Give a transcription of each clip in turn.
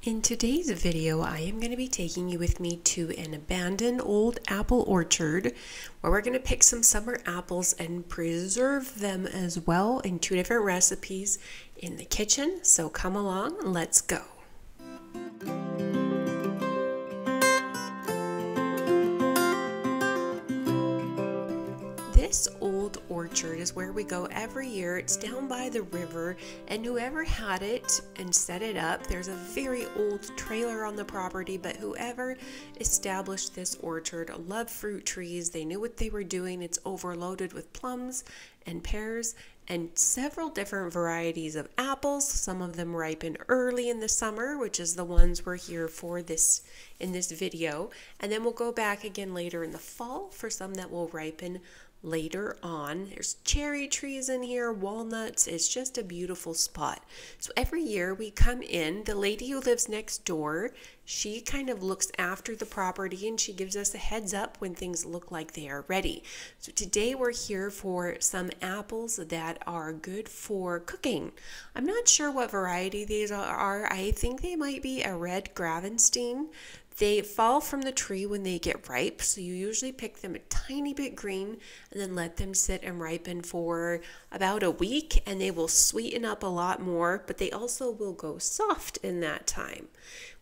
In today's video, I am going to be taking you with me to an abandoned old apple orchard where we're going to pick some summer apples and preserve them as well in two different recipes in the kitchen. So come along, let's go. This old orchard is where we go every year. It's down by the river, and whoever had it and set it up, there's a very old trailer on the property, but whoever established this orchard loved fruit trees. They knew what they were doing. It's overloaded with plums and pears and several different varieties of apples. Some of them ripen early in the summer, which is the ones we're here for in this video. And then we'll go back again later in the fall for some that will ripen later on. There's cherry trees in here, walnuts. It's just a beautiful spot. So every year we come in, the lady who lives next door, she kind of looks after the property and she gives us a heads up when things look like they are ready. So today we're here for some apples that are good for cooking. I'm not sure what variety these are. I think they might be a red Gravenstein. They fall from the tree when they get ripe, so you usually pick them a tiny bit green and then let them sit and ripen for about a week, and they will sweeten up a lot more, but they also will go soft in that time.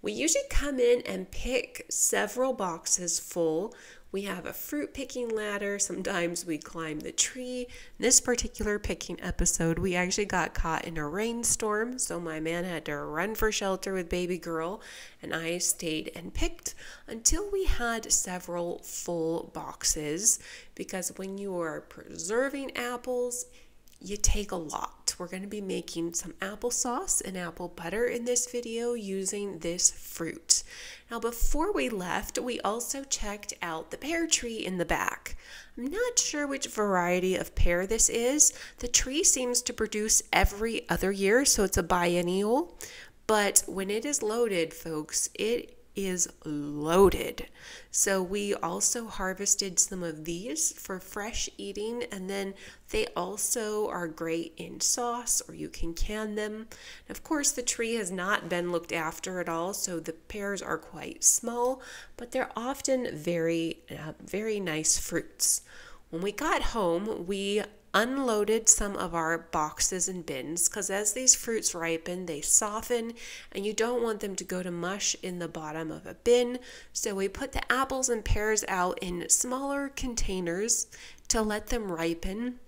We usually come in and pick several boxes full. We have a fruit picking ladder. Sometimes we climb the tree. In this particular picking episode, we actually got caught in a rainstorm, so my man had to run for shelter with baby girl, and I stayed and picked until we had several full boxes, because when you are preserving apples, you take a lot. We're going to be making some applesauce and apple butter in this video using this fruit. Now, before we left, we also checked out the pear tree in the back. I'm not sure which variety of pear this is. The tree seems to produce every other year, so it's a biennial. But when it is loaded, folks, it is loaded. So we also harvested some of these for fresh eating, and then they also are great in sauce, or you can can them. And of course, the tree has not been looked after at all, so the pears are quite small, but they're often very nice fruits. When we got home, we unloaded some of our boxes and bins, because as these fruits ripen, they soften and you don't want them to go to mush in the bottom of a bin. So we put the apples and pears out in smaller containers to let them ripen,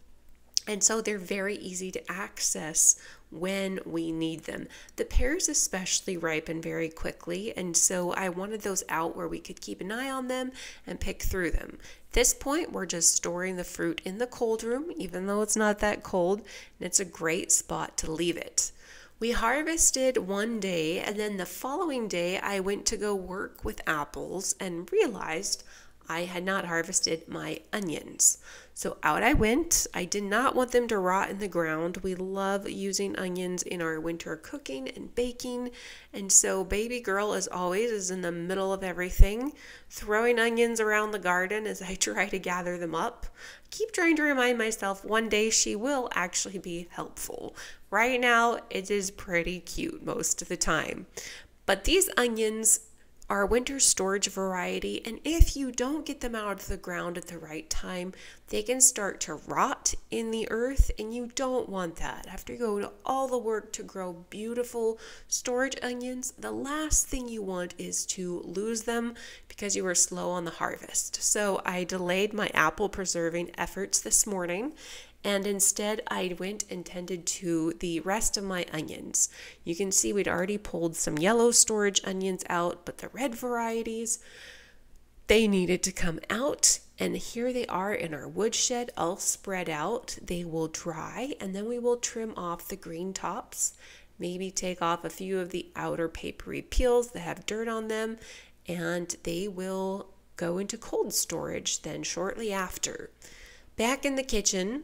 and so they're very easy to access when we need them. The pears especially ripen very quickly, and so I wanted those out where we could keep an eye on them and pick through them. At this point, we're just storing the fruit in the cold room, even though it's not that cold, and it's a great spot to leave it. We harvested one day, and then the following day I went to go work with apples and realized I had not harvested my onions. So out I went. I did not want them to rot in the ground. We love using onions in our winter cooking and baking. And so baby girl, as always, is in the middle of everything, throwing onions around the garden as I try to gather them up. I keep trying to remind myself one day she will actually be helpful. Right now, it is pretty cute most of the time. But these onions are winter storage variety, and if you don't get them out of the ground at the right time, they can start to rot in the earth, and you don't want that. After you go to all the work to grow beautiful storage onions, the last thing you want is to lose them because you were slow on the harvest. So I delayed my apple preserving efforts this morning, and instead I went and tended to the rest of my onions. You can see we'd already pulled some yellow storage onions out, but the red varieties, they needed to come out, and here they are in our woodshed all spread out. They will dry, and then we will trim off the green tops, maybe take off a few of the outer papery peels that have dirt on them, and they will go into cold storage then shortly after. Back in the kitchen,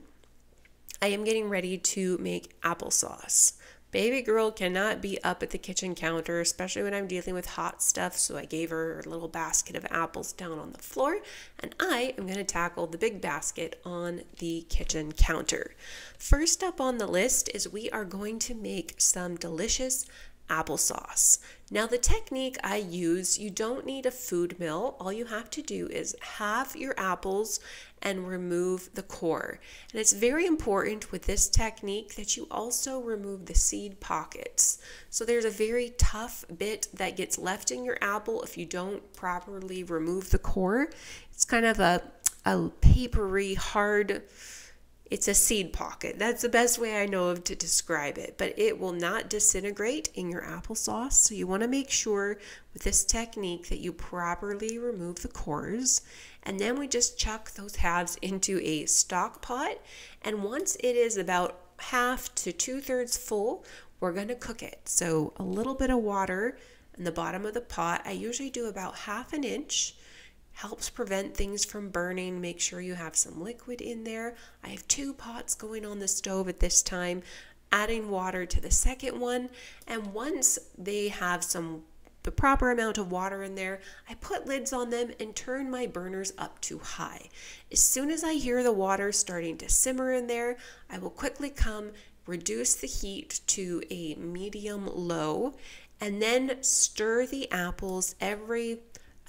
I am getting ready to make applesauce. Baby girl cannot be up at the kitchen counter, especially when I'm dealing with hot stuff, so I gave her a little basket of apples down on the floor, and I am going to tackle the big basket on the kitchen counter. First up on the list is we are going to make some delicious applesauce. Now the technique I use, you don't need a food mill. All you have to do is halve your apples and remove the core. And it's very important with this technique that you also remove the seed pockets. So there's a very tough bit that gets left in your apple if you don't properly remove the core. It's kind of a papery, hard, it's a seed pocket. That's the best way I know of to describe it, but it will not disintegrate in your applesauce. So you want to make sure with this technique that you properly remove the cores. And then we just chuck those halves into a stock pot. And once it is about half to 2/3 full, we're going to cook it. So a little bit of water in the bottom of the pot. I usually do about 1/2 inch. Helps prevent things from burning. Make sure you have some liquid in there. I have 2 pots going on the stove at this time, adding water to the second one. And once they have the proper amount of water in there, I put lids on them and turn my burners up to high. As soon as I hear the water starting to simmer in there, I will quickly reduce the heat to a medium low, and then stir the apples every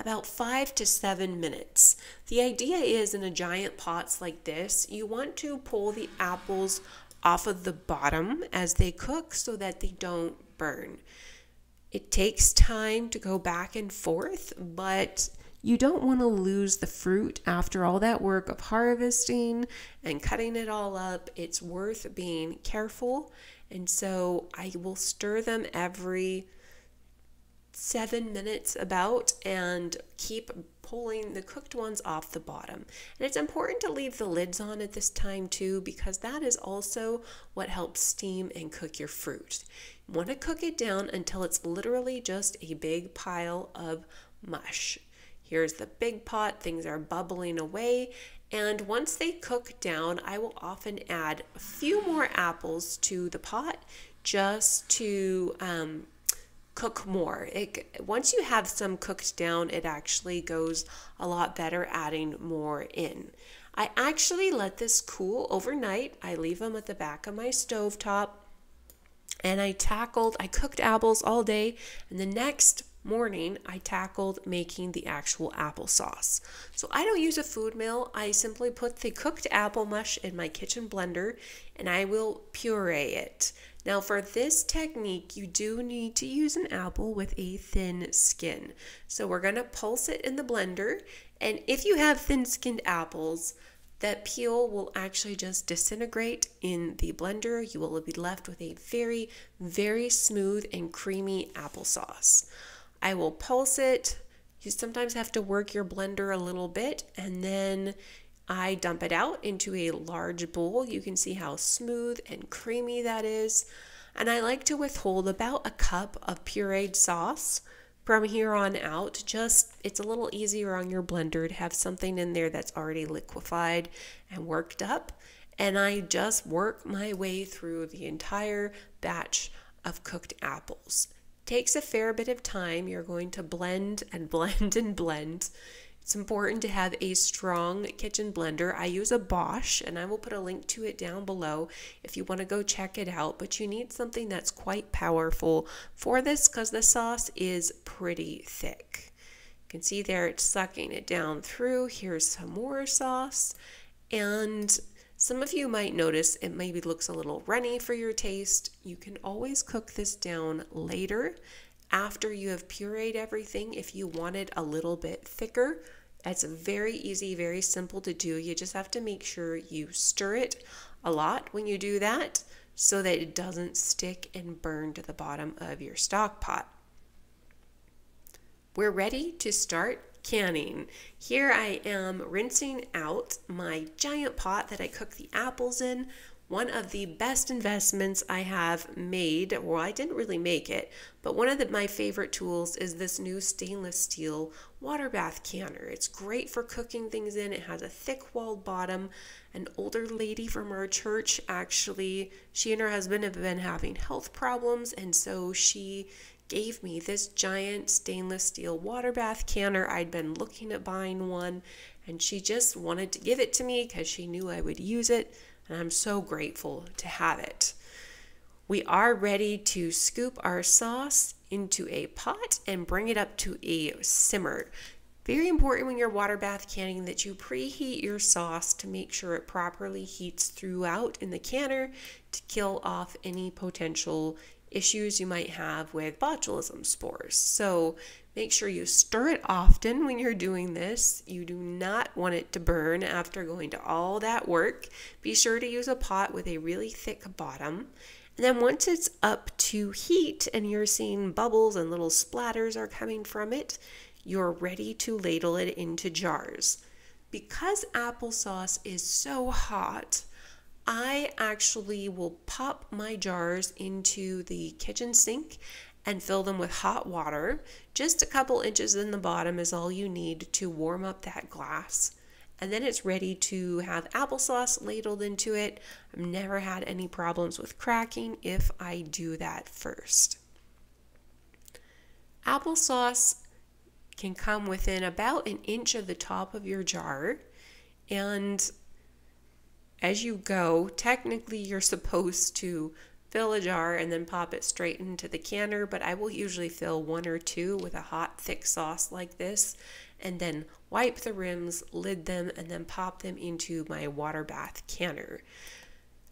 about 5 to 7 minutes. The idea is in a giant pots like this, you want to pull the apples off of the bottom as they cook so that they don't burn. It takes time to go back and forth, but you don't want to lose the fruit after all that work of harvesting and cutting it all up. It's worth being careful. And so I will stir them every 7 minutes about and keep pulling the cooked ones off the bottom. And it's important to leave the lids on at this time too, because that is also what helps steam and cook your fruit. You want to cook it down until it's literally just a big pile of mush. Here's the big pot, things are bubbling away, and once they cook down, I will often add a few more apples to the pot just to cook more. Once you have some cooked down, it actually goes a lot better adding more in. I actually let this cool overnight. I leave them at the back of my stovetop, and I cooked apples all day, and the next morning I tackled making the actual applesauce. So I don't use a food mill. I simply put the cooked apple mush in my kitchen blender and I will puree it. Now for this technique, you do need to use an apple with a thin skin. So we're going to pulse it in the blender, and if you have thin-skinned apples, that peel will actually just disintegrate in the blender. You will be left with a very, very smooth and creamy applesauce. I will pulse it. You sometimes have to work your blender a little bit, and then I dump it out into a large bowl. You can see how smooth and creamy that is. And I like to withhold about a cup of pureed sauce from here on out. It's a little easier on your blender to have something in there that's already liquefied and worked up. And I just work my way through the entire batch of cooked apples. Takes a fair bit of time. You're going to blend and blend and blend. It's important to have a strong kitchen blender. I use a Bosch, and I will put a link to it down below if you want to go check it out. But you need something that's quite powerful for this because the sauce is pretty thick. You can see there it's sucking it down through. Here's some more sauce. And some of you might notice it maybe looks a little runny for your taste. You can always cook this down later after you have pureed everything if you want it a little bit thicker. It's very easy, very simple to do. You just have to make sure you stir it a lot when you do that so that it doesn't stick and burn to the bottom of your stock pot. We're ready to start canning. Here I am rinsing out my giant pot that I cook the apples in. One of the best investments I have made, well, I didn't really make it, but one of my favorite tools is this new stainless steel water bath canner. It's great for cooking things in. It has a thick walled bottom. An older lady from our church, actually, she and her husband have been having health problems, and so she gave me this giant stainless steel water bath canner. I'd been looking at buying one, and she just wanted to give it to me because she knew I would use it. And I'm so grateful to have it. We are ready to scoop our sauce into a pot and bring it up to a simmer. Very important when you're water bath canning that you preheat your sauce to make sure it properly heats throughout in the canner to kill off any potential issues you might have with botulism spores. So make sure you stir it often when you're doing this. You do not want it to burn after going to all that work. Be sure to use a pot with a really thick bottom. And then once it's up to heat and you're seeing bubbles and little splatters are coming from it, you're ready to ladle it into jars. Because applesauce is so hot, I actually will pop my jars into the kitchen sink and fill them with hot water. Just a couple inches in the bottom is all you need to warm up that glass. And then it's ready to have applesauce ladled into it. I've never had any problems with cracking if I do that first. Applesauce can come within about an inch of the top of your jar, and as you go, technically you're supposed to fill a jar and then pop it straight into the canner, but I will usually fill one or two with a hot thick sauce like this and then wipe the rims, lid them, and then pop them into my water bath canner.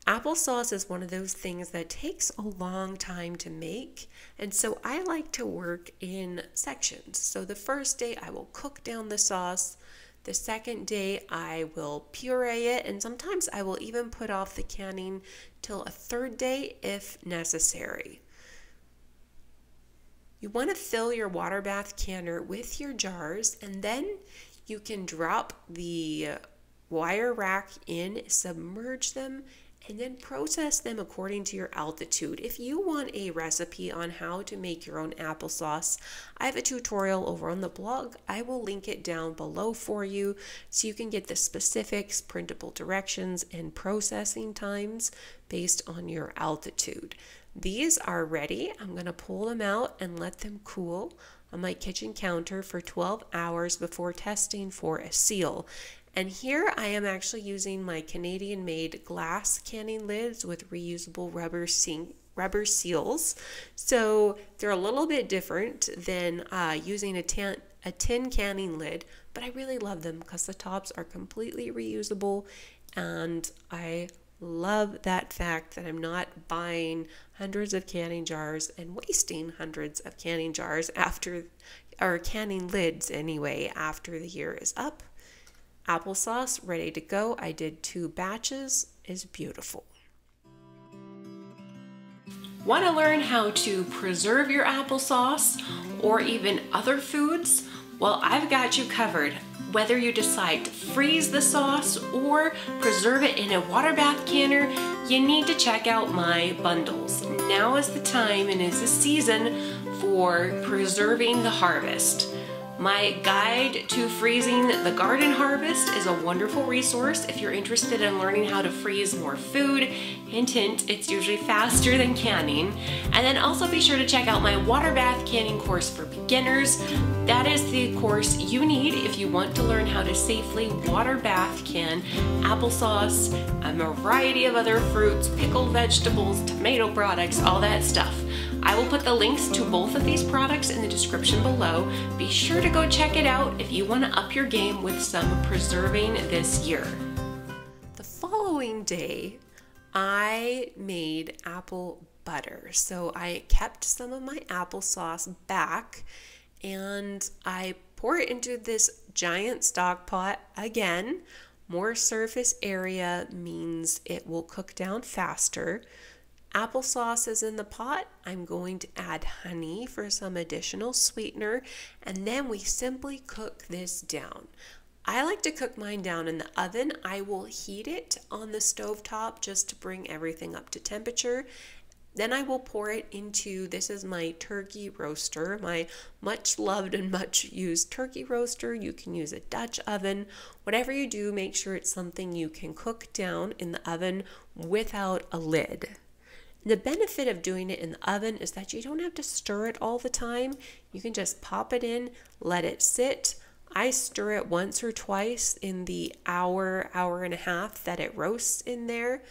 Applesauce is one of those things that takes a long time to make, and so I like to work in sections. So the first day I will cook down the sauce. The second day I will puree it, and sometimes I will even put off the canning till a third day if necessary. You want to fill your water bath canner with your jars, and then you can drop the wire rack in, submerge them, and then process them according to your altitude. If you want a recipe on how to make your own applesauce, I have a tutorial over on the blog. I will link it down below for you so you can get the specifics, printable directions, and processing times based on your altitude. These are ready. I'm going to pull them out and let them cool on my kitchen counter for 12 hours before testing for a seal. And here I am actually using my Canadian-made glass canning lids with reusable rubber seals. So they're a little bit different than using a tin canning lid, but I really love them because the tops are completely reusable, and I love that fact that I'm not buying hundreds of canning jars and wasting hundreds of canning jars or canning lids anyway after the year is up. Applesauce ready to go. I did 2 batches. Is beautiful. Want to learn how to preserve your applesauce or even other foods? Well, I've got you covered. Whether you decide to freeze the sauce or preserve it in a water bath canner, you need to check out my bundles. Now is the time and is the season for preserving the harvest. My guide to freezing the garden harvest is a wonderful resource if you're interested in learning how to freeze more food. Hint, hint, it's usually faster than canning. And then also be sure to check out my water bath canning course for beginners. That is the course you need if you want to learn how to safely water bath can applesauce, a variety of other fruits, pickled vegetables, tomato products, all that stuff. I will put the links to both of these products in the description below. Be sure to go check it out if you want to up your game with some preserving this year. The following day, I made apple butter. So I kept some of my applesauce back and I pour it into this giant stock pot. Again, more surface area means it will cook down faster. Applesauce is in the pot. I'm going to add honey for some additional sweetener, and then we simply cook this down. I like to cook mine down in the oven. I will heat it on the stovetop just to bring everything up to temperature. Then I will pour it into, this is my turkey roaster, my much loved and much used turkey roaster. You can use a Dutch oven. Whatever you do, make sure it's something you can cook down in the oven without a lid. The benefit of doing it in the oven is that you don't have to stir it all the time. You can just pop it in, let it sit. I stir it once or twice in the hour and a half that it roasts in there.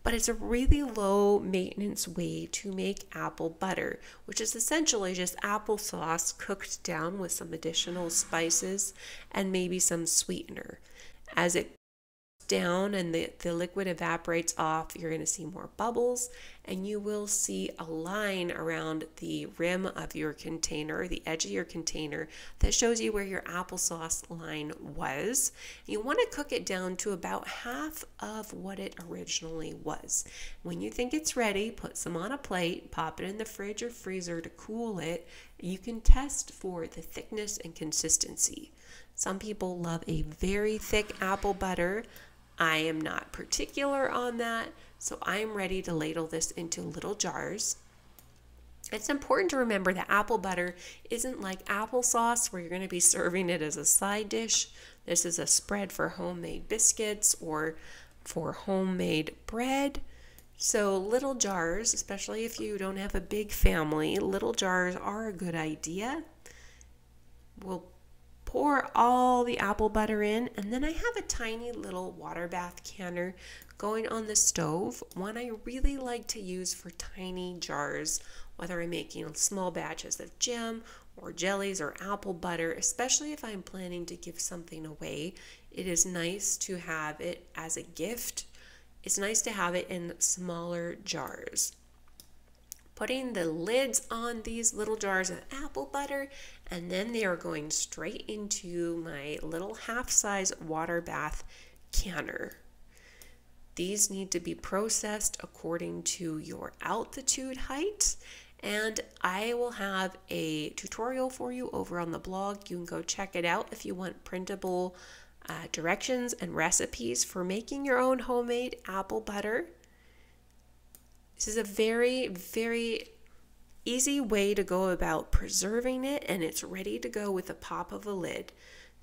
but it's a really low maintenance way to make apple butter, which is essentially just applesauce cooked down with some additional spices and maybe some sweetener. As it down and the liquid evaporates off, you're going to see more bubbles, and you will see a line around the rim of your container, the edge of your container, that shows you where your applesauce line was. You want to cook it down to about half of what it originally was. When you think it's ready, put some on a plate, pop it in the fridge or freezer to cool it. You can test for the thickness and consistency. Some people love a very thick apple butter. I am not particular on that, so I'm ready to ladle this into little jars. It's important to remember that apple butter isn't like applesauce where you're going to be serving it as a side dish. This is a spread for homemade biscuits or for homemade bread. So little jars, especially if you don't have a big family, little jars are a good idea. We'll pour all the apple butter in, and then I have a tiny little water bath canner going on the stove, one I really like to use for tiny jars, whether I'm making small batches of jam or jellies or apple butter, especially if I'm planning to give something away. It is nice to have it as a gift. It's nice to have it in smaller jars. Putting the lids on these little jars of apple butter, and then they are going straight into my little half-size water bath canner. These need to be processed according to your altitude height, and I will have a tutorial for you over on the blog. You can go check it out if you want printable directions and recipes for making your own homemade apple butter. This is a very, very easy way to go about preserving it, and it's ready to go with the pop of a lid.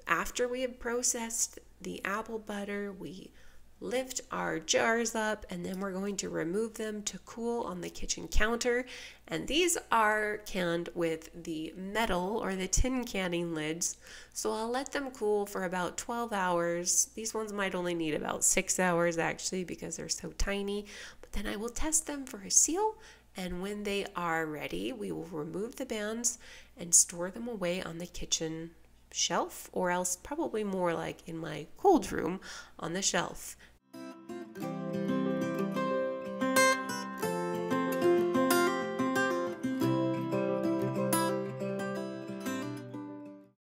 After we have processed the apple butter, we lift our jars up, and then we're going to remove them to cool on the kitchen counter. And these are canned with the metal or the tin canning lids, so I'll let them cool for about 12 hours. These ones might only need about 6 hours actually because they're so tiny, but then I will test them for a seal, and when they are ready, we will remove the bands and store them away on the kitchen shelf, or else probably more like in my cold room on the shelf.